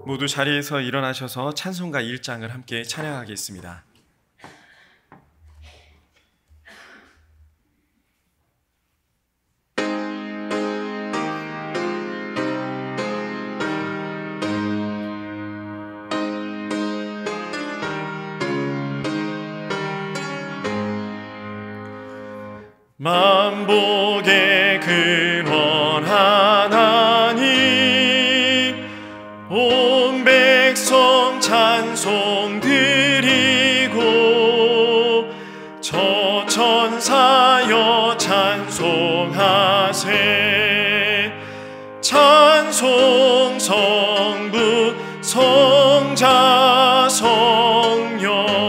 모두 자리에서 일어나셔서 찬송가 1장을 함께 찬양하겠습니다. 만복의 근원 하나님, 온 백성 찬송 드리고 저 천사여 찬송하세. 찬송 성부 성자 성령.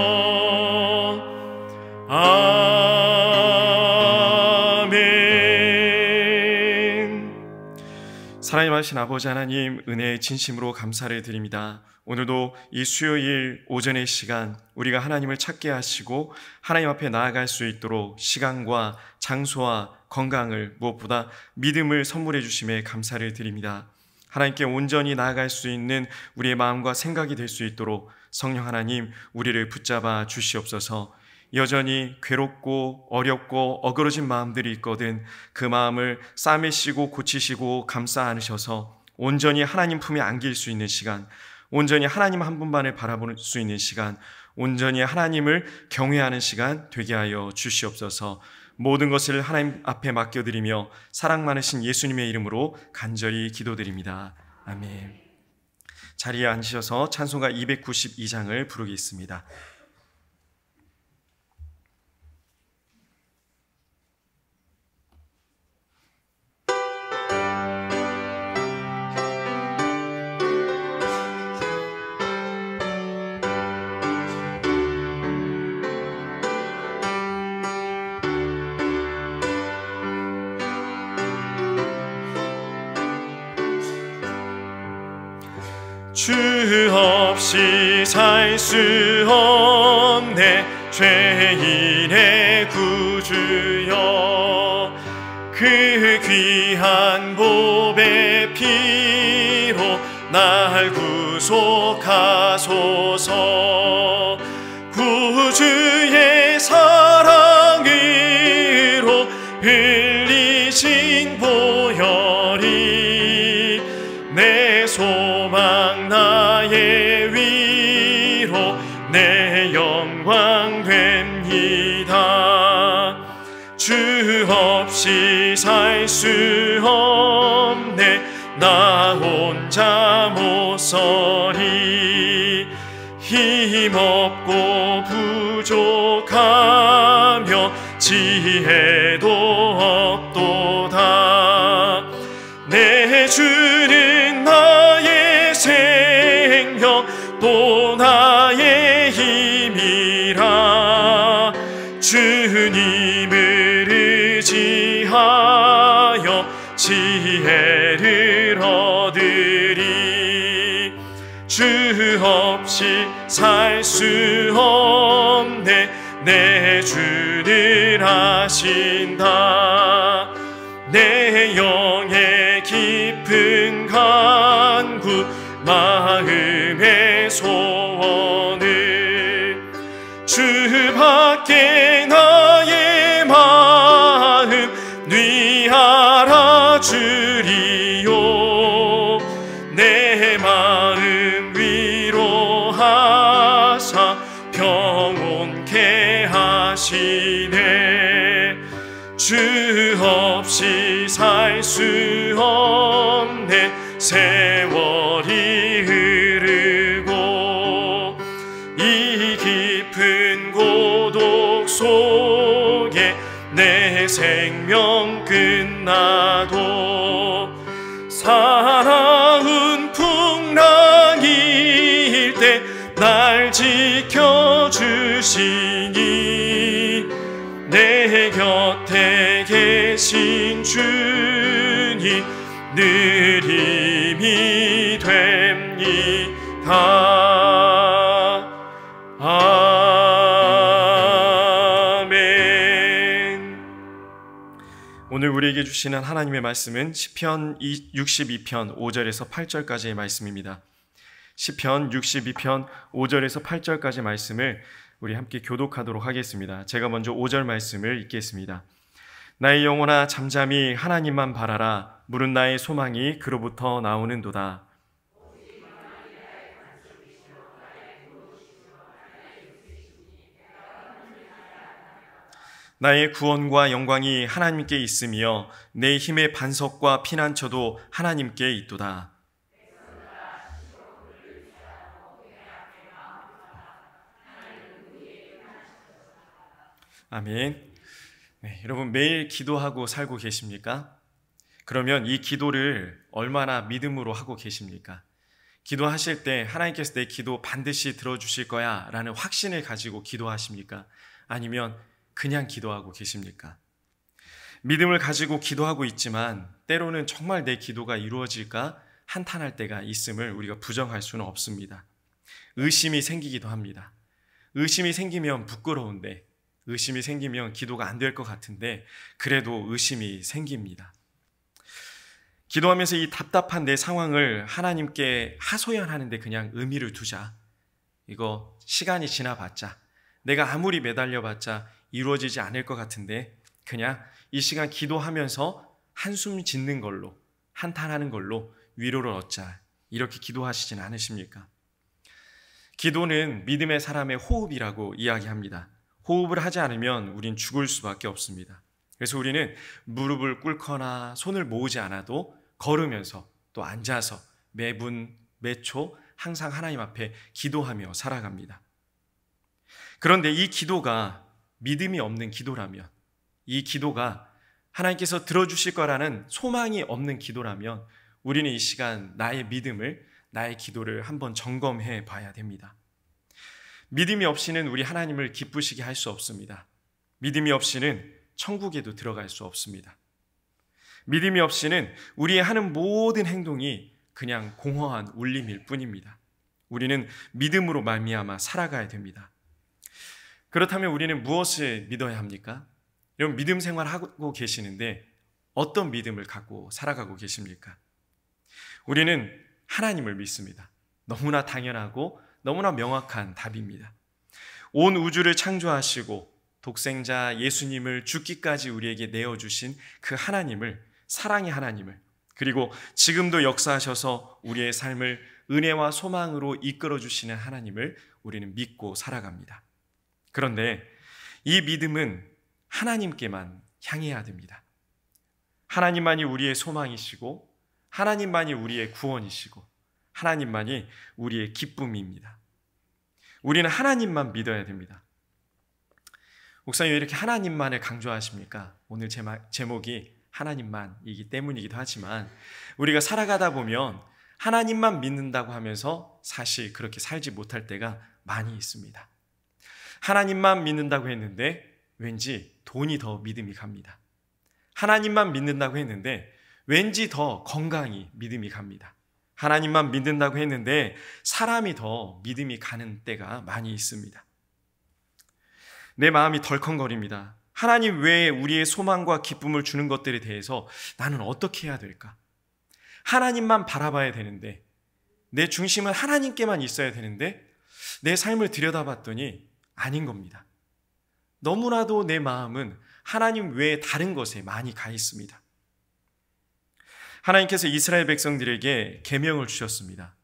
사랑하신 아버지 하나님, 은혜의 진심으로 감사를 드립니다. 오늘도 이 수요일 오전의 시간 우리가 하나님을 찾게 하시고 하나님 앞에 나아갈 수 있도록 시간과 장소와 건강을, 무엇보다 믿음을 선물해 주심에 감사를 드립니다. 하나님께 온전히 나아갈 수 있는 우리의 마음과 생각이 될 수 있도록 성령 하나님, 우리를 붙잡아 주시옵소서. 여전히 괴롭고 어렵고 어그러진 마음들이 있거든 그 마음을 싸매시고 고치시고 감싸 안으셔서 온전히 하나님 품에 안길 수 있는 시간, 온전히 하나님 한 분만을 바라볼 수 있는 시간, 온전히 하나님을 경외하는 시간 되게 하여 주시옵소서. 모든 것을 하나님 앞에 맡겨드리며 사랑 많으신 예수님의 이름으로 간절히 기도드립니다. 아멘. 자리에 앉으셔서 찬송가 292장을 부르겠습니다. 주 없이 살 수 없네 죄인의 구주여. 그 귀한 보배 피로 날 구속하소서. 구주의 사랑으로 흘리신 보혈이 내 소망 나의 위로 내 영광 됩니다. 주 없이 살 수 없네 나 혼자 못 서리. 힘없고 부족하며 지혜도 없도다. 내 주는 나의 생명 또 나의 힘이라. 주님을 의지하여 지혜를 얻으리. 주 없이 살 수 없네 내 주를 아신다. 내 영의 깊은 간구 마음의 소원을 주밖에 나의 마음 네 알아주리요. 내 마음 위로하사 평온케 하시네. 주 없이 살 수 없네 세월이 흐르고 이 깊은 고독 속에 내 생명 끝나도 사랑은 풍랑일 때 날 지켜주시니 내 곁에 계신 주님 늘 힘이 됩니다. 아멘. 오늘 우리에게 주시는 하나님의 말씀은 시편 62편 5절에서 8절까지의 말씀입니다. 시편 62편 5절에서 8절까지 말씀을 우리 함께 교독하도록 하겠습니다. 제가 먼저 5절 말씀을 읽겠습니다. 나의 영혼아 잠잠히 하나님만 바라라. 물은 나의 소망이 그로부터 나오는도다. 나의 구원과 영광이 하나님께 있으며 내 힘의 반석과 피난처도 하나님께 있도다. 아멘. 네, 여러분 매일 기도하고 살고 계십니까? 그러면 이 기도를 얼마나 믿음으로 하고 계십니까? 기도하실 때 하나님께서 내 기도 반드시 들어주실 거야 라는 확신을 가지고 기도하십니까? 아니면 그냥 기도하고 계십니까? 믿음을 가지고 기도하고 있지만 때로는 정말 내 기도가 이루어질까 한탄할 때가 있음을 우리가 부정할 수는 없습니다. 의심이 생기기도 합니다. 의심이 생기면 부끄러운데, 의심이 생기면 기도가 안 될 것 같은데 그래도 의심이 생깁니다. 기도하면서 이 답답한 내 상황을 하나님께 하소연하는데 그냥 의미를 두자. 이거 시간이 지나봤자, 내가 아무리 매달려봤자 이루어지지 않을 것 같은데 그냥 이 시간 기도하면서 한숨 짓는 걸로, 한탄하는 걸로 위로를 얻자. 이렇게 기도하시진 않으십니까? 기도는 믿음의 사람의 호흡이라고 이야기합니다. 호흡을 하지 않으면 우린 죽을 수밖에 없습니다. 그래서 우리는 무릎을 꿇거나 손을 모으지 않아도 걸으면서 또 앉아서 매분 매초 항상 하나님 앞에 기도하며 살아갑니다. 그런데 이 기도가 믿음이 없는 기도라면, 이 기도가 하나님께서 들어주실 거라는 소망이 없는 기도라면 우리는 이 시간 나의 믿음을, 나의 기도를 한번 점검해 봐야 됩니다. 믿음이 없이는 우리 하나님을 기쁘시게 할 수 없습니다. 믿음이 없이는 천국에도 들어갈 수 없습니다. 믿음이 없이는 우리의 하는 모든 행동이 그냥 공허한 울림일 뿐입니다. 우리는 믿음으로 말미암아 살아가야 됩니다. 그렇다면 우리는 무엇을 믿어야 합니까? 여러분 믿음 생활하고 계시는데 어떤 믿음을 갖고 살아가고 계십니까? 우리는 하나님을 믿습니다. 너무나 당연하고 너무나 명확한 답입니다. 온 우주를 창조하시고 독생자 예수님을 죽기까지 우리에게 내어주신 그 하나님을, 사랑의 하나님을, 그리고 지금도 역사하셔서 우리의 삶을 은혜와 소망으로 이끌어주시는 하나님을 우리는 믿고 살아갑니다. 그런데 이 믿음은 하나님께만 향해야 됩니다. 하나님만이 우리의 소망이시고 하나님만이 우리의 구원이시고 하나님만이 우리의 기쁨입니다. 우리는 하나님만 믿어야 됩니다. 목사님 왜 이렇게 하나님만을 강조하십니까? 오늘 제목이 하나님만이기 때문이기도 하지만 우리가 살아가다 보면 하나님만 믿는다고 하면서 사실 그렇게 살지 못할 때가 많이 있습니다. 하나님만 믿는다고 했는데 왠지 돈이 더 믿음이 갑니다. 하나님만 믿는다고 했는데 왠지 더 건강이 믿음이 갑니다. 하나님만 믿는다고 했는데 사람이 더 믿음이 가는 때가 많이 있습니다. 내 마음이 덜컹거립니다. 하나님 외에 우리의 소망과 기쁨을 주는 것들에 대해서 나는 어떻게 해야 될까? 하나님만 바라봐야 되는데, 내 중심은 하나님께만 있어야 되는데 내 삶을 들여다봤더니 아닌 겁니다. 너무나도 내 마음은 하나님 외에 다른 것에 많이 가 있습니다. 하나님께서 이스라엘 백성들에게 계명을 주셨습니다.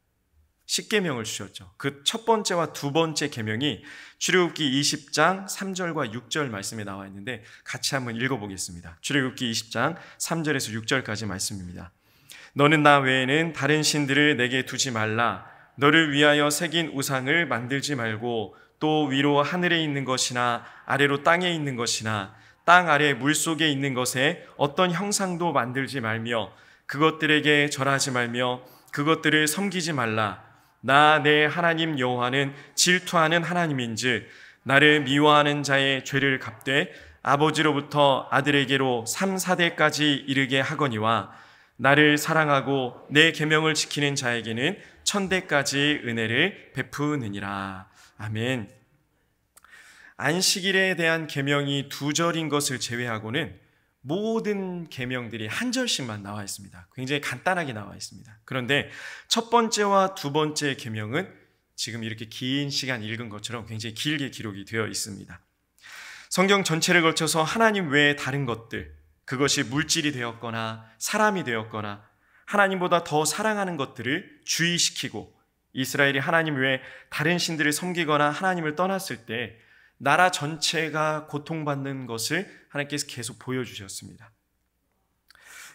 10계명을 주셨죠. 그 첫 번째와 두 번째 계명이 출애굽기 20장 3절과 6절 말씀에 나와 있는데 같이 한번 읽어보겠습니다. 출애굽기 20장 3절에서 6절까지 말씀입니다. 너는 나 외에는 다른 신들을 내게 두지 말라. 너를 위하여 새긴 우상을 만들지 말고 또 위로 하늘에 있는 것이나 아래로 땅에 있는 것이나 땅 아래 물속에 있는 것에 어떤 형상도 만들지 말며 그것들에게 절하지 말며 그것들을 섬기지 말라. 나 내 하나님 여호와는 질투하는 하나님인즉 나를 미워하는 자의 죄를 갚되 아버지로부터 아들에게로 3, 4대까지 이르게 하거니와 나를 사랑하고 내 계명을 지키는 자에게는 1000대까지 은혜를 베푸느니라. 아멘. 안식일에 대한 계명이 2절인 것을 제외하고는 모든 계명들이 한 절씩만 나와 있습니다. 굉장히 간단하게 나와 있습니다. 그런데 첫 번째와 두 번째 계명은 지금 이렇게 긴 시간 읽은 것처럼 굉장히 길게 기록이 되어 있습니다. 성경 전체를 걸쳐서 하나님 외에 다른 것들, 그것이 물질이 되었거나 사람이 되었거나 하나님보다 더 사랑하는 것들을 주의시키고, 이스라엘이 하나님 외에 다른 신들을 섬기거나 하나님을 떠났을 때 나라 전체가 고통받는 것을 하나님께서 계속 보여주셨습니다.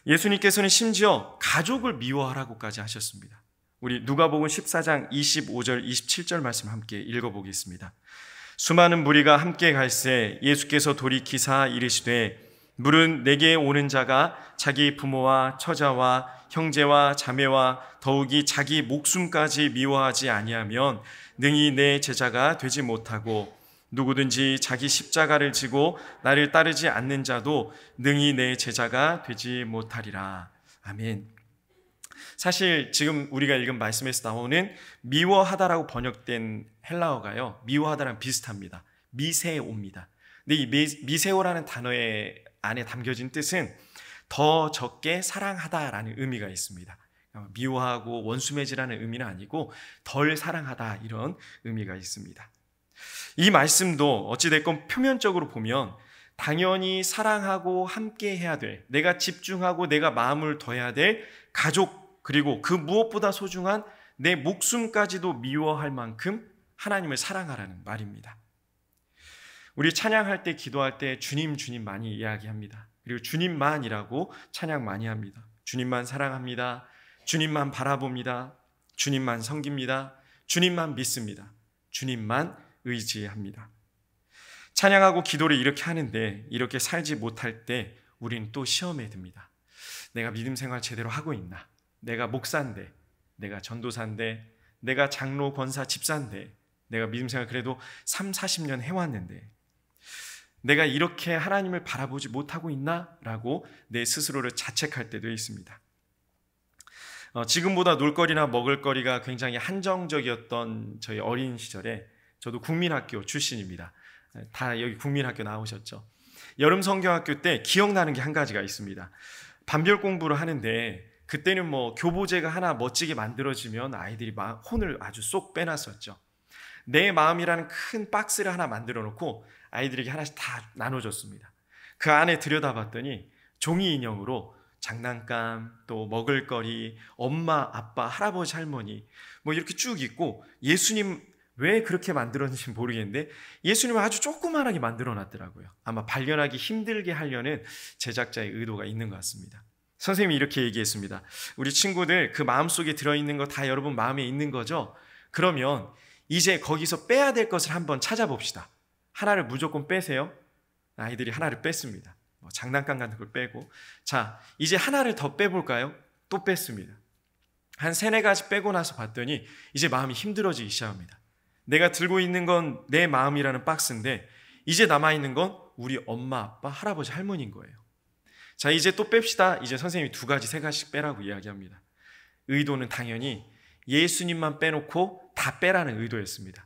예수님께서는 심지어 가족을 미워하라고까지 하셨습니다. 우리 누가복음 14장 25절 27절 말씀 함께 읽어보겠습니다. 수많은 무리가 함께 갈새 예수께서 돌이키사 이르시되 물은 내게 오는 자가 자기 부모와 처자와 형제와 자매와 더욱이 자기 목숨까지 미워하지 아니하면 능히 내 제자가 되지 못하고, 누구든지 자기 십자가를 지고 나를 따르지 않는 자도 능히 내 제자가 되지 못하리라. 아멘. 사실 지금 우리가 읽은 말씀에서 나오는 미워하다라고 번역된 헬라어가요, 미워하다랑 비슷합니다. 미세오입니다. 근데 이 미세오라는 단어의 안에 담겨진 뜻은 더 적게 사랑하다라는 의미가 있습니다. 미워하고 원수매질하는 의미는 아니고 덜 사랑하다, 이런 의미가 있습니다. 이 말씀도 어찌됐건 표면적으로 보면 당연히 사랑하고 함께 해야 될, 내가 집중하고 내가 마음을 둬야 될 가족, 그리고 그 무엇보다 소중한 내 목숨까지도 미워할 만큼 하나님을 사랑하라는 말입니다. 우리 찬양할 때, 기도할 때 주님 주님 많이 이야기합니다. 그리고 주님만이라고 찬양 많이 합니다. 주님만 사랑합니다. 주님만 바라봅니다. 주님만 섬깁니다. 주님만 믿습니다. 주님만 의지합니다. 찬양하고 기도를 이렇게 하는데 이렇게 살지 못할 때 우리는 또 시험에 듭니다. 내가 믿음 생활 제대로 하고 있나? 내가 목사인데, 내가 전도사인데, 내가 장로, 권사, 집사인데, 내가 믿음 생활 그래도 3, 40년 해왔는데 내가 이렇게 하나님을 바라보지 못하고 있나? 라고 내 스스로를 자책할 때도 있습니다. 지금보다 놀거리나 먹을거리가 굉장히 한정적이었던 저희 어린 시절에, 저도 국민학교 출신입니다. 다 여기 국민학교 나오셨죠? 여름 성경학교 때 기억나는 게 한 가지가 있습니다. 반별 공부를 하는데 그때는 뭐 교보제가 하나 멋지게 만들어지면 아이들이 막 혼을 아주 쏙 빼놨었죠. 내 마음이라는 큰 박스를 하나 만들어 놓고 아이들에게 하나씩 다 나눠줬습니다. 그 안에 들여다봤더니 종이 인형으로 장난감, 또 먹을거리, 엄마, 아빠, 할아버지, 할머니 뭐 이렇게 쭉 있고, 예수님 왜 그렇게 만들었는지 모르겠는데 예수님을 아주 조그만하게 만들어 놨더라고요. 아마 발견하기 힘들게 하려는 제작자의 의도가 있는 것 같습니다. 선생님이 이렇게 얘기했습니다. 우리 친구들 그 마음속에 들어있는 거 다 여러분 마음에 있는 거죠? 그러면 이제 거기서 빼야 될 것을 한번 찾아봅시다. 하나를 무조건 빼세요. 아이들이 하나를 뺐습니다. 장난감 같은 걸 빼고, 자 이제 하나를 더 빼볼까요? 또 뺐습니다. 한 3-4가지 빼고 나서 봤더니 이제 마음이 힘들어지기 시작합니다. 내가 들고 있는 건 내 마음이라는 박스인데 이제 남아있는 건 우리 엄마, 아빠, 할아버지, 할머니인 거예요. 자 이제 또 뺍시다. 이제 선생님이 2가지, 3가지씩 빼라고 이야기합니다. 의도는 당연히 예수님만 빼놓고 다 빼라는 의도였습니다.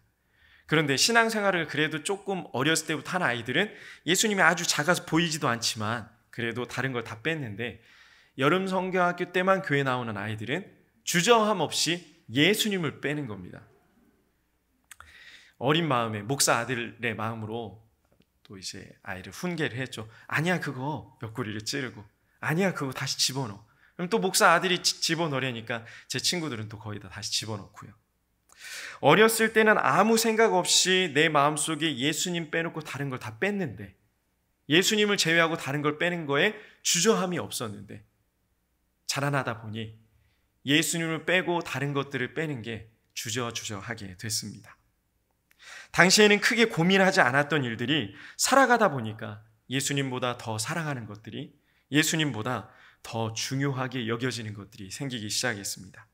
그런데 신앙생활을 그래도 조금 어렸을 때부터 한 아이들은 예수님이 아주 작아서 보이지도 않지만 그래도 다른 걸 다 뺐는데, 여름 성경학교 때만 교회 나오는 아이들은 주저함 없이 예수님을 빼는 겁니다. 어린 마음에, 목사 아들의 마음으로 또 이제 아이를 훈계를 했죠. 아니야 그거, 옆구리를 찌르고, 아니야 그거 다시 집어넣어. 그럼 또 목사 아들이 집어넣으려니까 제 친구들은 또 거의 다 다시 집어넣고요. 어렸을 때는 아무 생각 없이 내 마음속에 예수님 빼놓고 다른 걸 다 뺐는데, 예수님을 제외하고 다른 걸 빼는 거에 주저함이 없었는데, 자라나다 보니 예수님을 빼고 다른 것들을 빼는 게 주저하게 됐습니다. 당시에는 크게 고민하지 않았던 일들이 살아가다 보니까 예수님보다 더 사랑하는 것들이, 예수님보다 더 중요하게 여겨지는 것들이 생기기 시작했습니다.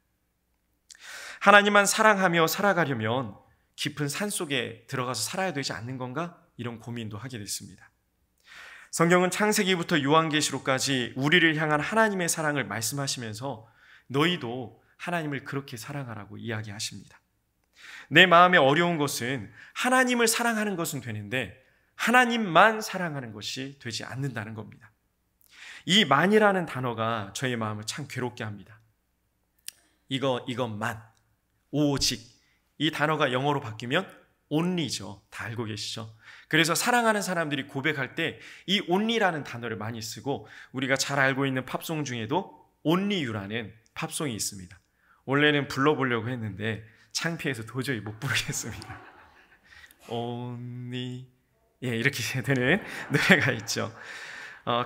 하나님만 사랑하며 살아가려면 깊은 산속에 들어가서 살아야 되지 않는 건가? 이런 고민도 하게 됐습니다. 성경은 창세기부터 요한계시록까지 우리를 향한 하나님의 사랑을 말씀하시면서 너희도 하나님을 그렇게 사랑하라고 이야기하십니다. 내 마음에 어려운 것은 하나님을 사랑하는 것은 되는데 하나님만 사랑하는 것이 되지 않는다는 겁니다. 이 만이라는 단어가 저의 마음을 참 괴롭게 합니다. 이것만, 오직, 이 단어가 영어로 바뀌면 only죠. 다 알고 계시죠? 그래서 사랑하는 사람들이 고백할 때 이 only라는 단어를 많이 쓰고, 우리가 잘 알고 있는 팝송 중에도 only you라는 팝송이 있습니다. 원래는 불러보려고 했는데 창피해서 도저히 못 부르겠습니다. only, 예, 이렇게 되는 노래가 있죠.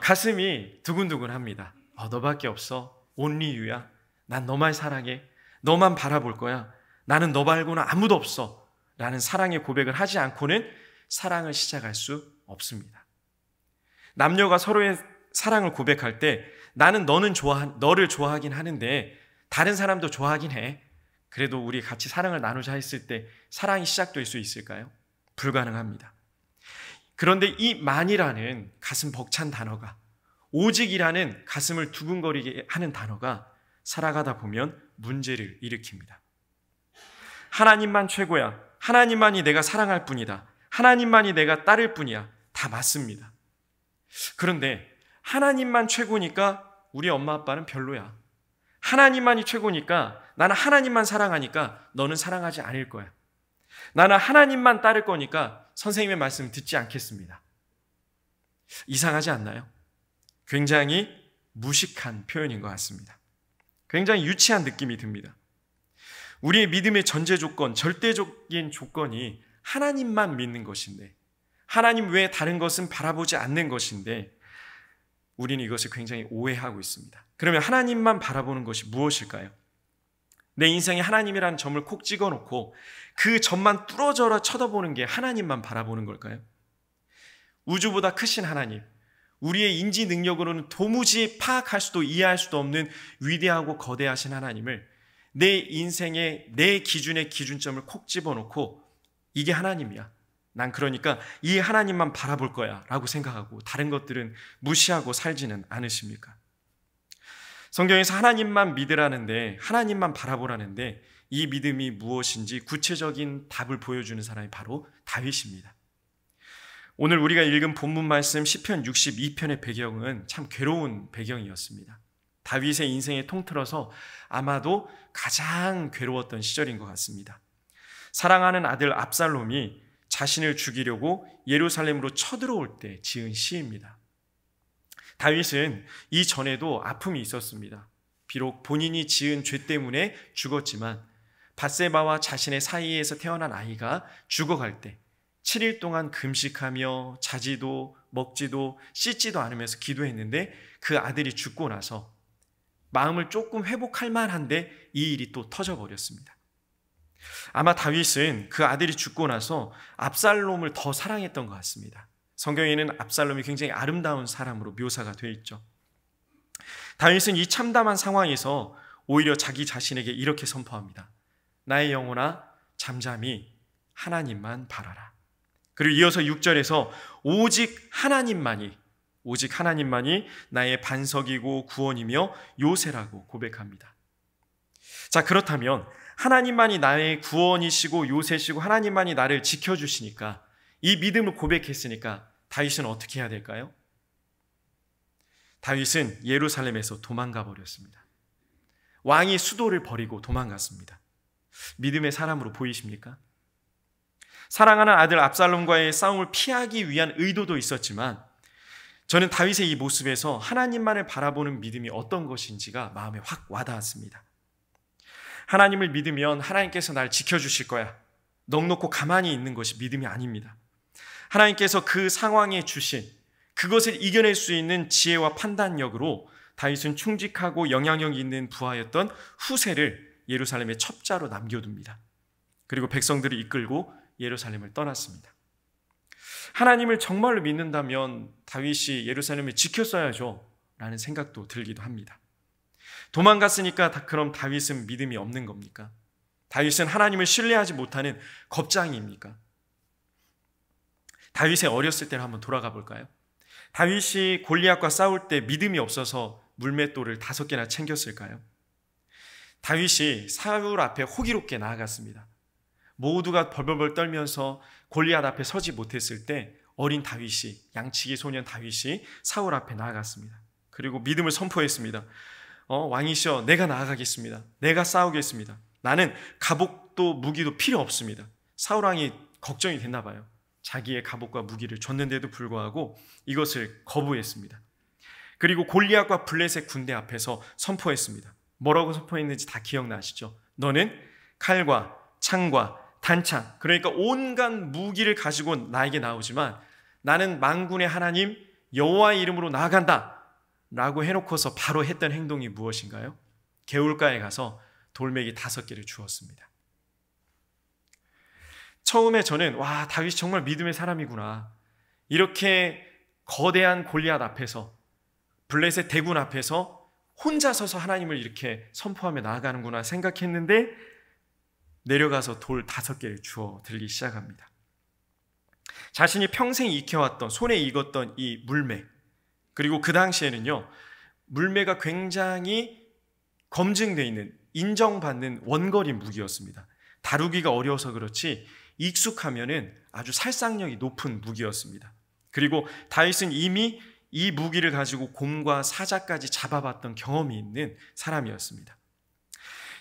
가슴이 두근두근합니다. 너밖에 없어. only you야. 난 너만 사랑해. 너만 바라볼 거야. 나는 너 말고는 아무도 없어. 라는 사랑의 고백을 하지 않고는 사랑을 시작할 수 없습니다. 남녀가 서로의 사랑을 고백할 때 나는 너를 좋아하긴 하는데 다른 사람도 좋아하긴 해. 그래도 우리 같이 사랑을 나누자 했을 때 사랑이 시작될 수 있을까요? 불가능합니다. 그런데 이 만이라는 가슴 벅찬 단어가, 오직이라는 가슴을 두근거리게 하는 단어가 살아가다 보면 문제를 일으킵니다. 하나님만 최고야. 하나님만이 내가 사랑할 뿐이다. 하나님만이 내가 따를 뿐이야. 다 맞습니다. 그런데 하나님만 최고니까 우리 엄마 아빠는 별로야. 하나님만이 최고니까 나는 하나님만 사랑하니까 너는 사랑하지 않을 거야. 나는 하나님만 따를 거니까 선생님의 말씀 듣지 않겠습니다. 이상하지 않나요? 굉장히 무식한 표현인 것 같습니다. 굉장히 유치한 느낌이 듭니다. 우리의 믿음의 전제 조건, 절대적인 조건이 하나님만 믿는 것인데, 하나님 외에 다른 것은 바라보지 않는 것인데, 우리는 이것을 굉장히 오해하고 있습니다. 그러면 하나님만 바라보는 것이 무엇일까요? 내 인생에 하나님이라는 점을 콕 찍어놓고 그 점만 뚫어져라 쳐다보는 게 하나님만 바라보는 걸까요? 우주보다 크신 하나님, 우리의 인지 능력으로는 도무지 파악할 수도 이해할 수도 없는 위대하고 거대하신 하나님을 내 인생의 내 기준의 기준점을 콕 집어놓고 이게 하나님이야. 난 그러니까 이 하나님만 바라볼 거야 라고 생각하고 다른 것들은 무시하고 살지는 않으십니까? 성경에서 하나님만 믿으라는데, 하나님만 바라보라는데 이 믿음이 무엇인지 구체적인 답을 보여주는 사람이 바로 다윗입니다. 오늘 우리가 읽은 본문 말씀 시편 62편의 배경은 참 괴로운 배경이었습니다. 다윗의 인생에 통틀어서 아마도 가장 괴로웠던 시절인 것 같습니다. 사랑하는 아들 압살롬이 자신을 죽이려고 예루살렘으로 쳐들어올 때 지은 시입니다. 다윗은 이전에도 아픔이 있었습니다. 비록 본인이 지은 죄 때문에 죽었지만 밧세바와 자신의 사이에서 태어난 아이가 죽어갈 때 7일 동안 금식하며 자지도 먹지도 씻지도 않으면서 기도했는데 그 아들이 죽고 나서 마음을 조금 회복할 만한데 이 일이 또 터져버렸습니다. 아마 다윗은 그 아들이 죽고 나서 압살롬을 더 사랑했던 것 같습니다. 성경에는 압살롬이 굉장히 아름다운 사람으로 묘사가 되어 있죠. 다윗은 이 참담한 상황에서 오히려 자기 자신에게 이렇게 선포합니다. 나의 영혼아 잠잠히 하나님만 바라라. 그리고 이어서 6절에서 오직 하나님만이 나의 반석이고 구원이며 요새라고 고백합니다. 자, 그렇다면 하나님만이 나의 구원이시고 요새시고 하나님만이 나를 지켜주시니까, 이 믿음을 고백했으니까 다윗은 어떻게 해야 될까요? 다윗은 예루살렘에서 도망가 버렸습니다. 왕이 수도를 버리고 도망갔습니다. 믿음의 사람으로 보이십니까? 사랑하는 아들 압살롬과의 싸움을 피하기 위한 의도도 있었지만 저는 다윗의 이 모습에서 하나님만을 바라보는 믿음이 어떤 것인지가 마음에 확 와닿았습니다. 하나님을 믿으면 하나님께서 날 지켜주실 거야. 넋놓고 가만히 있는 것이 믿음이 아닙니다. 하나님께서 그 상황에 주신 그것을 이겨낼 수 있는 지혜와 판단력으로 다윗은 충직하고 영향력 있는 부하였던 후세를 예루살렘의 첩자로 남겨둡니다. 그리고 백성들을 이끌고 예루살렘을 떠났습니다. 하나님을 정말로 믿는다면 다윗이 예루살렘을 지켰어야죠 라는 생각도 들기도 합니다. 도망갔으니까 그럼 다윗은 믿음이 없는 겁니까? 다윗은 하나님을 신뢰하지 못하는 겁장입니까? 다윗의 어렸을 때를 한번 돌아가 볼까요? 다윗이 골리앗과 싸울 때 믿음이 없어서 물맷돌을 5개나 챙겼을까요? 다윗이 사울 앞에 호기롭게 나아갔습니다. 모두가 벌벌벌 떨면서 골리앗 앞에 서지 못했을 때 어린 다윗이, 양치기 소년 다윗이 사울 앞에 나아갔습니다. 그리고 믿음을 선포했습니다. 왕이시여, 내가 나아가겠습니다. 내가 싸우겠습니다. 나는 갑옷도 무기도 필요 없습니다. 사울 왕이 걱정이 됐나 봐요. 자기의 갑옷과 무기를 줬는데도 불구하고 이것을 거부했습니다. 그리고 골리앗과 블레셋 군대 앞에서 선포했습니다. 뭐라고 선포했는지 다 기억나시죠? 너는 칼과 창과 단창, 그러니까 온갖 무기를 가지고 나에게 나오지만 나는 만군의 하나님 여호와의 이름으로 나아간다 라고 해놓고서 바로 했던 행동이 무엇인가요? 개울가에 가서 돌멩이 5개를 주었습니다. 처음에 저는 다윗이 정말 믿음의 사람이구나, 이렇게 거대한 골리앗 앞에서, 블레셋 대군 앞에서 혼자 서서 하나님을 이렇게 선포하며 나아가는구나 생각했는데 내려가서 돌 5개를 주워 들기 시작합니다. 자신이 평생 익혀왔던, 손에 익었던 이 물매, 그리고 그 당시에는요, 물매가 굉장히 검증되어 있는, 인정받는 원거리 무기였습니다. 다루기가 어려워서 그렇지 익숙하면은 아주 살상력이 높은 무기였습니다. 그리고 다윗은 이미 이 무기를 가지고 곰과 사자까지 잡아봤던 경험이 있는 사람이었습니다.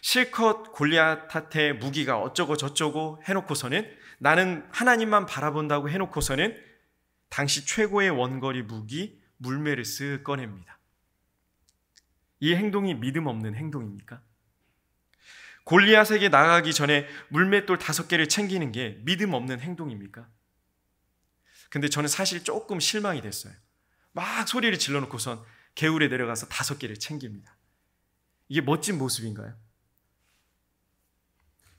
실컷 골리앗한테 무기가 어쩌고 저쩌고 해놓고서는, 나는 하나님만 바라본다고 해놓고서는 당시 최고의 원거리 무기 물매를 쓱 꺼냅니다. 이 행동이 믿음 없는 행동입니까? 골리앗에게 나가기 전에 물맷돌 5개를 챙기는 게 믿음 없는 행동입니까? 근데 저는 사실 조금 실망이 됐어요. 막 소리를 질러놓고선 개울에 내려가서 5개를 챙깁니다. 이게 멋진 모습인가요?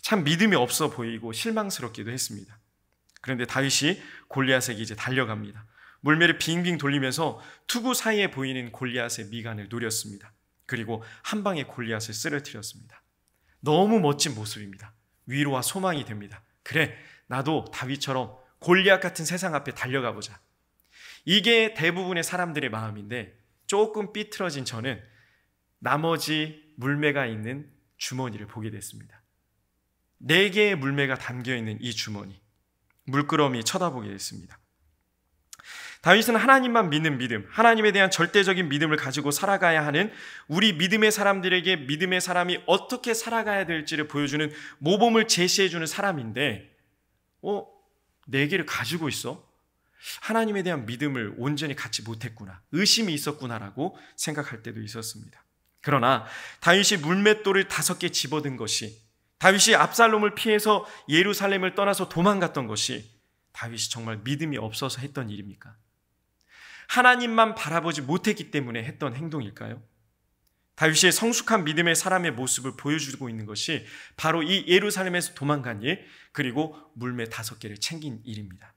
참 믿음이 없어 보이고 실망스럽기도 했습니다. 그런데 다윗이 골리앗에게 이제 달려갑니다. 물매를 빙빙 돌리면서 투구 사이에 보이는 골리앗의 미간을 노렸습니다. 그리고 한 방에 골리앗을 쓰러뜨렸습니다. 너무 멋진 모습입니다. 위로와 소망이 됩니다. 그래, 나도 다윗처럼 골리앗 같은 세상 앞에 달려가 보자. 이게 대부분의 사람들의 마음인데 조금 삐뚤어진 저는 나머지 물매가 있는 주머니를 보게 됐습니다. 4개의 물매가 담겨있는 이 주머니, 물끄러미 쳐다보게 됐습니다. 다윗은 하나님만 믿는 믿음, 하나님에 대한 절대적인 믿음을 가지고 살아가야 하는 우리 믿음의 사람들에게 믿음의 사람이 어떻게 살아가야 될지를 보여주는 모범을 제시해주는 사람인데 4개를 가지고 있어? 하나님에 대한 믿음을 온전히 갖지 못했구나, 의심이 있었구나라고 생각할 때도 있었습니다. 그러나 다윗이 물맷돌을 5개 집어든 것이, 다윗이 압살롬을 피해서 예루살렘을 떠나서 도망갔던 것이 다윗이 정말 믿음이 없어서 했던 일입니까? 하나님만 바라보지 못했기 때문에 했던 행동일까요? 다윗의 성숙한 믿음의 사람의 모습을 보여주고 있는 것이 바로 이 예루살렘에서 도망간 일, 그리고 물매 5개를 챙긴 일입니다.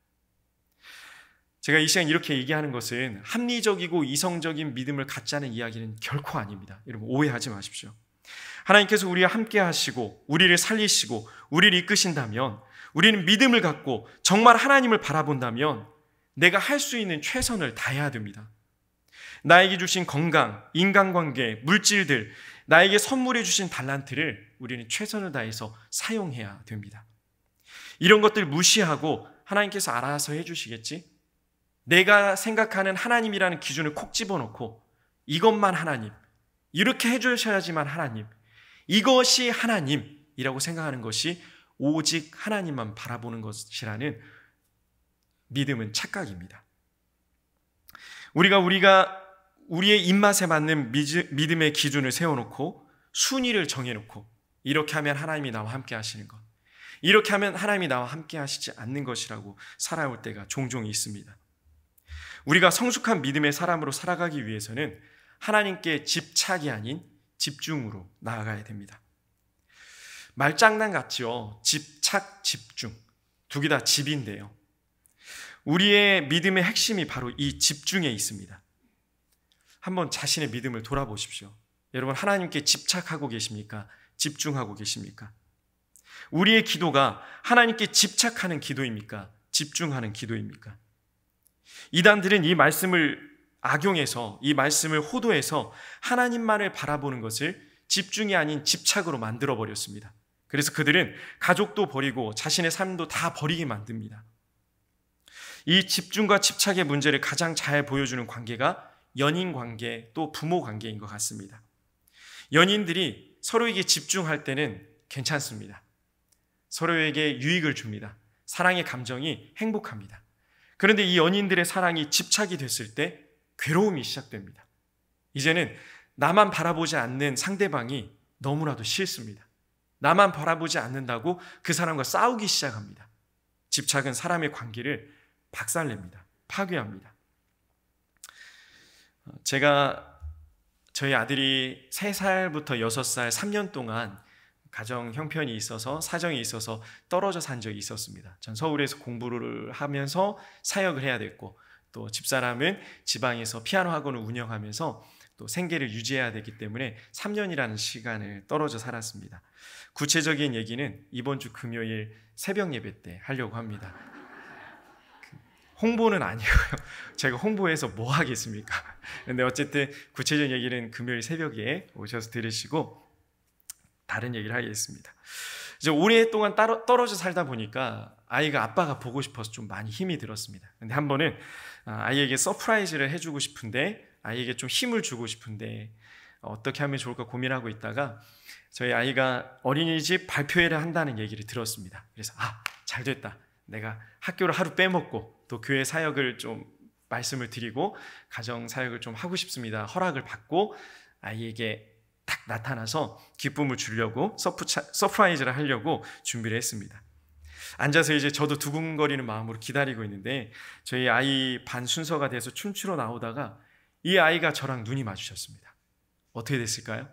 제가 이 시간 이렇게 얘기하는 것은 합리적이고 이성적인 믿음을 갖자는 이야기는 결코 아닙니다. 여러분 오해하지 마십시오. 하나님께서 우리와 함께 하시고 우리를 살리시고 우리를 이끄신다면, 우리는 믿음을 갖고 정말 하나님을 바라본다면 내가 할 수 있는 최선을 다해야 됩니다. 나에게 주신 건강, 인간관계, 물질들, 나에게 선물해 주신 달란트를 우리는 최선을 다해서 사용해야 됩니다. 이런 것들 무시하고 하나님께서 알아서 해주시겠지? 내가 생각하는 하나님이라는 기준을 콕 집어넣고 이것만 하나님, 이렇게 해주셔야지만 하나님, 이것이 하나님이라고 생각하는 것이 오직 하나님만 바라보는 것이라는 믿음은 착각입니다. 우리가 우리의 입맛에 맞는 믿음의 기준을 세워놓고 순위를 정해놓고 이렇게 하면 하나님이 나와 함께 하시는 것, 이렇게 하면 하나님이 나와 함께 하시지 않는 것이라고 살아올 때가 종종 있습니다. 우리가 성숙한 믿음의 사람으로 살아가기 위해서는 하나님께 집착이 아닌 집중으로 나아가야 됩니다. 말장난 같죠? 집착, 집중. 2개 다 집인데요. 우리의 믿음의 핵심이 바로 이 집중에 있습니다. 한번 자신의 믿음을 돌아보십시오. 여러분, 하나님께 집착하고 계십니까? 집중하고 계십니까? 우리의 기도가 하나님께 집착하는 기도입니까? 집중하는 기도입니까? 이단들은 이 말씀을 악용해서, 이 말씀을 호도해서 하나님만을 바라보는 것을 집중이 아닌 집착으로 만들어버렸습니다. 그래서 그들은 가족도 버리고 자신의 삶도 다 버리게 만듭니다. 이 집중과 집착의 문제를 가장 잘 보여주는 관계가 연인 관계 또 부모 관계인 것 같습니다. 연인들이 서로에게 집중할 때는 괜찮습니다. 서로에게 유익을 줍니다. 사랑의 감정이 행복합니다. 그런데 이 연인들의 사랑이 집착이 됐을 때 괴로움이 시작됩니다. 이제는 나만 바라보지 않는 상대방이 너무나도 싫습니다. 나만 바라보지 않는다고 그 사람과 싸우기 시작합니다. 집착은 사람의 관계를 박살냅니다. 파괴합니다. 저희 아들이 3살부터 6살 3년 동안 가정 형편이 있어서 사정이 있어서 떨어져 산 적이 있었습니다. 전 서울에서 공부를 하면서 사역을 해야 됐고 또 집사람은 지방에서 피아노 학원을 운영하면서 또 생계를 유지해야 되기 때문에 3년이라는 시간을 떨어져 살았습니다. 구체적인 얘기는 이번 주 금요일 새벽 예배 때 하려고 합니다. 홍보는 아니고요. 제가 홍보해서 뭐 하겠습니까? 근데 어쨌든 구체적인 얘기는 금요일 새벽에 오셔서 들으시고 다른 얘기를 하겠습니다. 이제 오랫동안 떨어져 살다 보니까 아이가 아빠가 보고 싶어서 좀 많이 힘이 들었습니다. 근데 한 번은 아이에게 서프라이즈를 해주고 싶은데 아이에게 좀 힘을 주고 싶은데 어떻게 하면 좋을까 고민하고 있다가 저희 아이가 어린이집 발표회를 한다는 얘기를 들었습니다. 그래서 잘 됐다. 내가 학교를 하루 빼먹고 또 교회 사역을 좀 말씀을 드리고 가정 사역을 좀 하고 싶습니다. 허락을 받고 아이에게 딱 나타나서 기쁨을 주려고 서프라이즈를 하려고 준비를 했습니다. 앉아서 이제 저도 두근거리는 마음으로 기다리고 있는데 저희 아이 반 순서가 돼서 춤추러 나오다가 이 아이가 저랑 눈이 마주쳤습니다. 어떻게 됐을까요?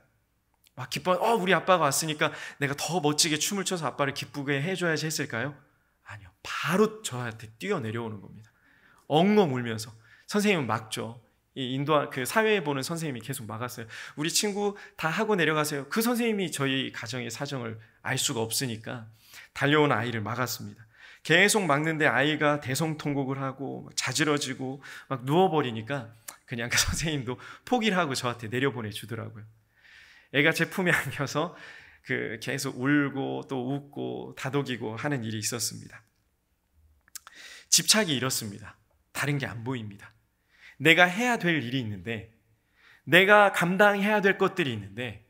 막 기뻐, 우리 아빠가 왔으니까 내가 더 멋지게 춤을 춰서 아빠를 기쁘게 해줘야지 했을까요? 아니요. 바로 저한테 뛰어내려오는 겁니다. 엉엉 울면서. 선생님은 막죠. 이 인도 그 사회에 보는 선생님이 계속 막았어요. 우리 친구 다 하고 내려가세요. 그 선생님이 저희 가정의 사정을 알 수가 없으니까 달려온 아이를 막았습니다. 계속 막는데 아이가 대성통곡을 하고 자지러지고 막 누워버리니까 그냥 그 선생님도 포기를 하고 저한테 내려보내 주더라고요. 애가 제 품에 안겨서 계속 울고 또 웃고 다독이고 하는 일이 있었습니다. 집착이 이렇습니다. 다른 게 안 보입니다. 내가 해야 될 일이 있는데 내가 감당해야 될 것들이 있는데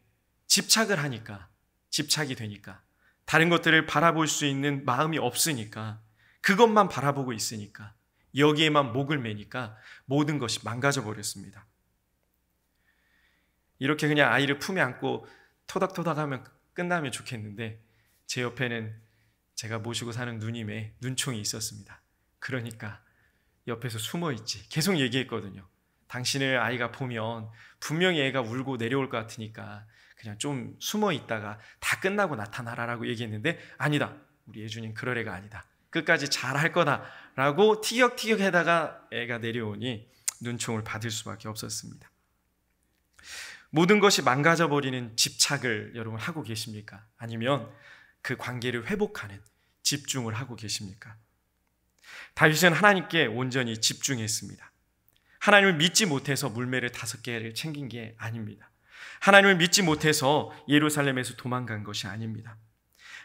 집착을 하니까 집착이 되니까 다른 것들을 바라볼 수 있는 마음이 없으니까 그것만 바라보고 있으니까 여기에만 목을 매니까 모든 것이 망가져 버렸습니다. 이렇게 그냥 아이를 품에 안고 토닥토닥하면 끝나면 좋겠는데 제 옆에는 제가 모시고 사는 누님의 눈총이 있었습니다. 그러니까 옆에서 숨어있지 계속 얘기했거든요. 당신을 아이가 보면 분명히 애가 울고 내려올 것 같으니까 그냥 좀 숨어있다가 다 끝나고 나타나라라고 얘기했는데 아니다. 우리 예주님 그럴 애가 아니다. 끝까지 잘할 거다라고 티격태격하다가 애가 내려오니 눈총을 받을 수밖에 없었습니다. 모든 것이 망가져버리는 집착을 여러분 하고 계십니까? 아니면 그 관계를 회복하는 집중을 하고 계십니까? 다윗은 하나님께 온전히 집중했습니다. 하나님을 믿지 못해서 물매를 5개를 챙긴 게 아닙니다. 하나님을 믿지 못해서 예루살렘에서 도망간 것이 아닙니다.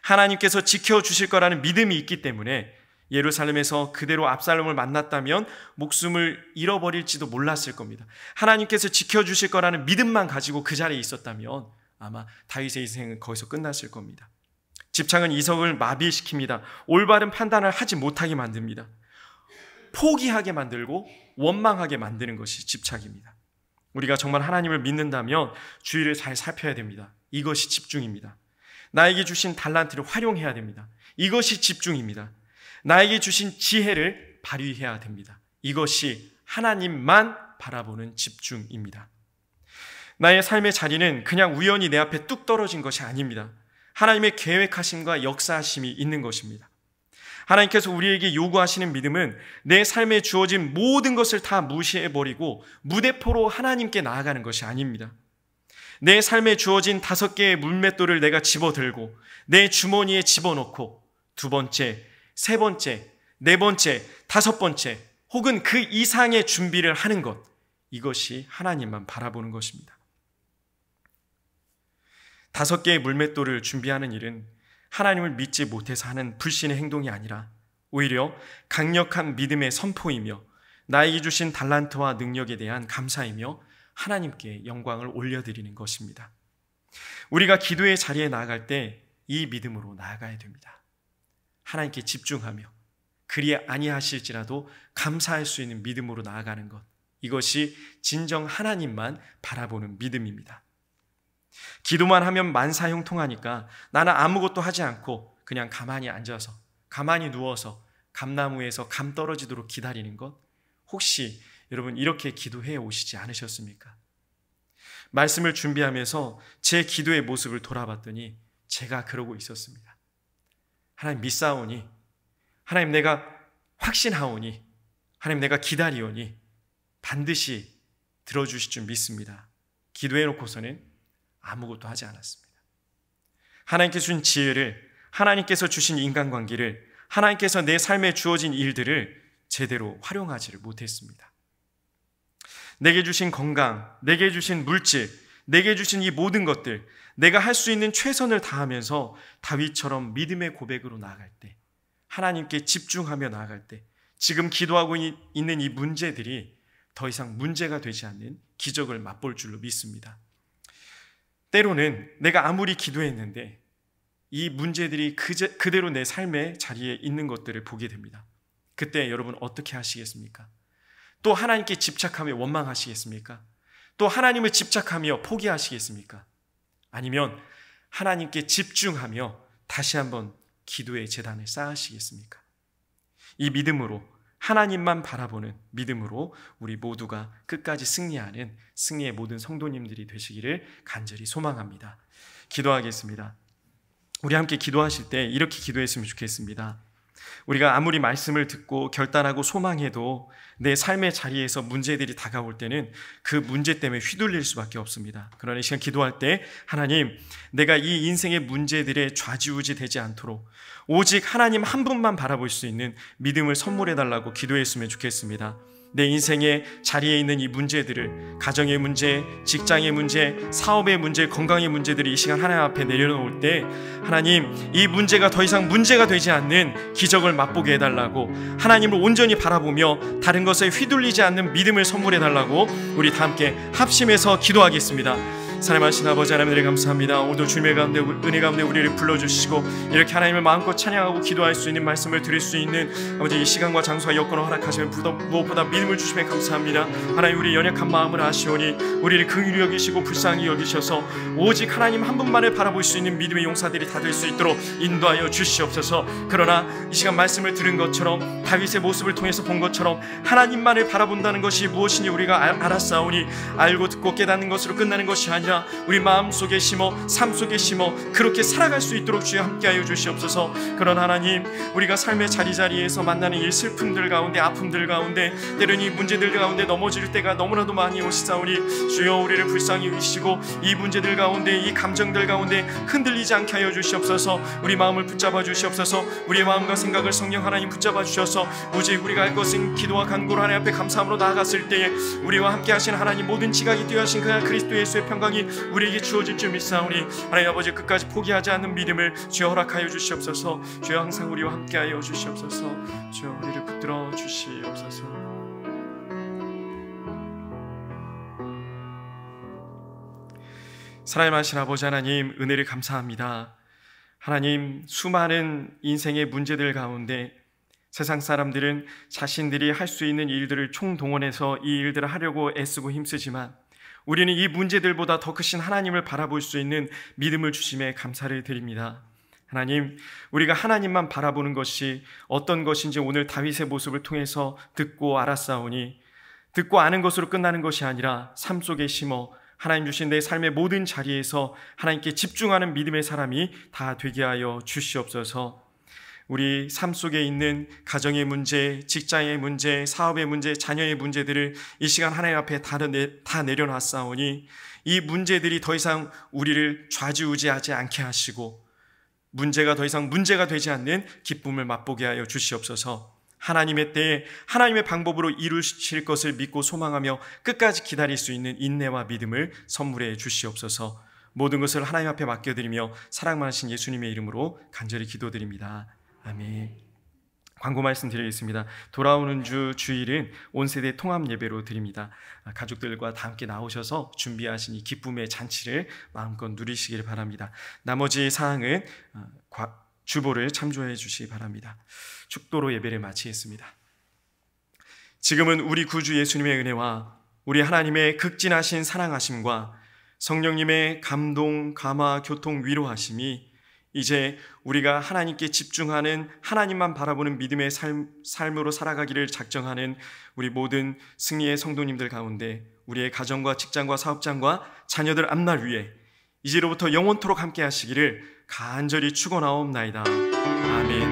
하나님께서 지켜주실 거라는 믿음이 있기 때문에 예루살렘에서 그대로 압살롬을 만났다면 목숨을 잃어버릴지도 몰랐을 겁니다. 하나님께서 지켜주실 거라는 믿음만 가지고 그 자리에 있었다면 아마 다윗의 인생은 거기서 끝났을 겁니다. 집착은 이성을 마비시킵니다. 올바른 판단을 하지 못하게 만듭니다. 포기하게 만들고 원망하게 만드는 것이 집착입니다. 우리가 정말 하나님을 믿는다면 주위를 잘 살펴야 됩니다. 이것이 집중입니다. 나에게 주신 달란트를 활용해야 됩니다. 이것이 집중입니다. 나에게 주신 지혜를 발휘해야 됩니다. 이것이 하나님만 바라보는 집중입니다. 나의 삶의 자리는 그냥 우연히 내 앞에 뚝 떨어진 것이 아닙니다. 하나님의 계획하심과 역사하심이 있는 것입니다. 하나님께서 우리에게 요구하시는 믿음은 내 삶에 주어진 모든 것을 다 무시해버리고 무대포로 하나님께 나아가는 것이 아닙니다. 내 삶에 주어진 5개의 물맷돌을 내가 집어들고 내 주머니에 집어넣고 2번째, 3번째, 4번째, 5번째 혹은 그 이상의 준비를 하는 것, 이것이 하나님만 바라보는 것입니다. 5개의 물맷돌을 준비하는 일은 하나님을 믿지 못해서 하는 불신의 행동이 아니라 오히려 강력한 믿음의 선포이며 나에게 주신 달란트와 능력에 대한 감사이며 하나님께 영광을 올려드리는 것입니다. 우리가 기도의 자리에 나아갈 때 이 믿음으로 나아가야 됩니다. 하나님께 집중하며 그리 아니하실지라도 감사할 수 있는 믿음으로 나아가는 것, 이것이 진정 하나님만 바라보는 믿음입니다. 기도만 하면 만사형통하니까 나는 아무것도 하지 않고 그냥 가만히 앉아서, 가만히 누워서 감나무에서 감 떨어지도록 기다리는 것, 혹시 여러분 이렇게 기도해 오시지 않으셨습니까? 말씀을 준비하면서 제 기도의 모습을 돌아봤더니 제가 그러고 있었습니다. 하나님 믿사오니, 하나님 내가 확신하오니, 하나님 내가 기다리오니 반드시 들어주실 줄 믿습니다. 기도해 놓고서는 아무것도 하지 않았습니다. 하나님께서 주신 지혜를, 하나님께서 주신 인간관계를, 하나님께서 내 삶에 주어진 일들을 제대로 활용하지를 못했습니다. 내게 주신 건강, 내게 주신 물질, 내게 주신 이 모든 것들, 내가 할 수 있는 최선을 다하면서 다윗처럼 믿음의 고백으로 나아갈 때, 하나님께 집중하며 나아갈 때, 지금 기도하고 있는 이 문제들이 더 이상 문제가 되지 않는 기적을 맛볼 줄로 믿습니다. 때로는 내가 아무리 기도했는데 이 문제들이 그대로 내 삶의 자리에 있는 것들을 보게 됩니다. 그때 여러분 어떻게 하시겠습니까? 또 하나님께 집착하며 원망하시겠습니까? 또 하나님을 집착하며 포기하시겠습니까? 아니면 하나님께 집중하며 다시 한번 기도의 제단을 쌓으시겠습니까? 이 믿음으로, 하나님만 바라보는 믿음으로 우리 모두가 끝까지 승리하는 승리의 모든 성도님들이 되시기를 간절히 소망합니다. 기도하겠습니다. 우리 함께 기도하실 때 이렇게 기도했으면 좋겠습니다. 우리가 아무리 말씀을 듣고 결단하고 소망해도 내 삶의 자리에서 문제들이 다가올 때는 그 문제 때문에 휘둘릴 수밖에 없습니다. 그러나 이 시간 기도할 때 하나님, 내가 이 인생의 문제들에 좌지우지 되지 않도록 오직 하나님 한 분만 바라볼 수 있는 믿음을 선물해달라고 기도했으면 좋겠습니다. 내 인생의 자리에 있는 이 문제들을, 가정의 문제, 직장의 문제, 사업의 문제, 건강의 문제들이 이 시간 하나님 앞에 내려놓을 때 하나님, 이 문제가 더 이상 문제가 되지 않는 기적을 맛보게 해달라고, 하나님을 온전히 바라보며 다른 것에 휘둘리지 않는 믿음을 선물해달라고 우리 다 함께 합심해서 기도하겠습니다. 사랑하신 아버지 하나님, 은혜 감사합니다. 오늘도 주님의 가운데, 은혜 가운데 우리를 불러주시고 이렇게 하나님을 마음껏 찬양하고 기도할 수 있는 말씀을 드릴 수 있는 아버지 이 시간과 장소와 여건을 허락하시면 무엇보다 믿음을 주시면 감사합니다. 하나님, 우리 연약한 마음을 아시오니 우리를 긍휼히 여기시고 불쌍히 여기셔서 오직 하나님 한 분만을 바라볼 수 있는 믿음의 용사들이 다 될 수 있도록 인도하여 주시옵소서. 그러나 이 시간 말씀을 들은 것처럼, 다윗의 모습을 통해서 본 것처럼 하나님만을 바라본다는 것이 무엇인지 우리가 알았사오니 알고 듣고 깨닫는 것으로 끝나는 것이 아니라 우리 마음속에 심어 삶 속에 심어 그렇게 살아갈 수 있도록 주여 함께하여 주시옵소서. 그런 하나님, 우리가 삶의 자리자리에서 만나는 이 슬픔들 가운데, 아픔들 가운데, 때로는 이 문제들 가운데 넘어질 때가 너무나도 많이 오시사오니 주여 우리를 불쌍히 여기시고 이 문제들 가운데, 이 감정들 가운데 흔들리지 않게 하여 주시옵소서. 우리 마음을 붙잡아 주시옵소서. 우리의 마음과 생각을 성령 하나님 붙잡아 주셔서 오직 우리가 할 것은 기도와 간구로 하나님 앞에 감사함으로 나아갔을 때에 우리와 함께 하신 하나님, 모든 지각이 뛰어하신 그 그리스도 예수의 평강이 우리에게 주어질 줄 믿사오니 하나님 아버지, 끝까지 포기하지 않는 믿음을 주여 허락하여 주시옵소서. 주여 항상 우리와 함께하여 주시옵소서. 주여 우리를 붙들어 주시옵소서. 사랑하신 아버지 하나님, 은혜를 감사합니다. 하나님, 수많은 인생의 문제들 가운데 세상 사람들은 자신들이 할 수 있는 일들을 총동원해서 이 일들을 하려고 애쓰고 힘쓰지만 우리는 이 문제들보다 더 크신 하나님을 바라볼 수 있는 믿음을 주심에 감사를 드립니다. 하나님, 우리가 하나님만 바라보는 것이 어떤 것인지 오늘 다윗의 모습을 통해서 듣고 알았사오니, 듣고 아는 것으로 끝나는 것이 아니라 삶 속에 심어 하나님 주신 내 삶의 모든 자리에서 하나님께 집중하는 믿음의 사람이 다 되게 하여 주시옵소서. 우리 삶 속에 있는 가정의 문제, 직장의 문제, 사업의 문제, 자녀의 문제들을 이 시간 하나님 앞에 다 내려놨사오니 이 문제들이 더 이상 우리를 좌지우지하지 않게 하시고 문제가 더 이상 문제가 되지 않는 기쁨을 맛보게 하여 주시옵소서. 하나님의 때에 하나님의 방법으로 이루실 것을 믿고 소망하며 끝까지 기다릴 수 있는 인내와 믿음을 선물해 주시옵소서. 모든 것을 하나님 앞에 맡겨드리며 사랑 많으신 예수님의 이름으로 간절히 기도드립니다. 아멘. 광고 말씀드리겠습니다. 돌아오는 주 주일은 온 세대 통합 예배로 드립니다. 가족들과 다 함께 나오셔서 준비하신 이 기쁨의 잔치를 마음껏 누리시길 바랍니다. 나머지 사항은 주보를 참조해 주시기 바랍니다. 축도로 예배를 마치겠습니다. 지금은 우리 구주 예수님의 은혜와 우리 하나님의 극진하신 사랑하심과 성령님의 감동, 감화, 교통, 위로하심이 이제 우리가 하나님께 집중하는, 하나님만 바라보는 믿음의 삶으로 살아가기를 작정하는 우리 모든 승리의 성도님들 가운데 우리의 가정과 직장과 사업장과 자녀들 앞날 위에 이제로부터 영원토록 함께 하시기를 간절히 축원하옵나이다. 아멘.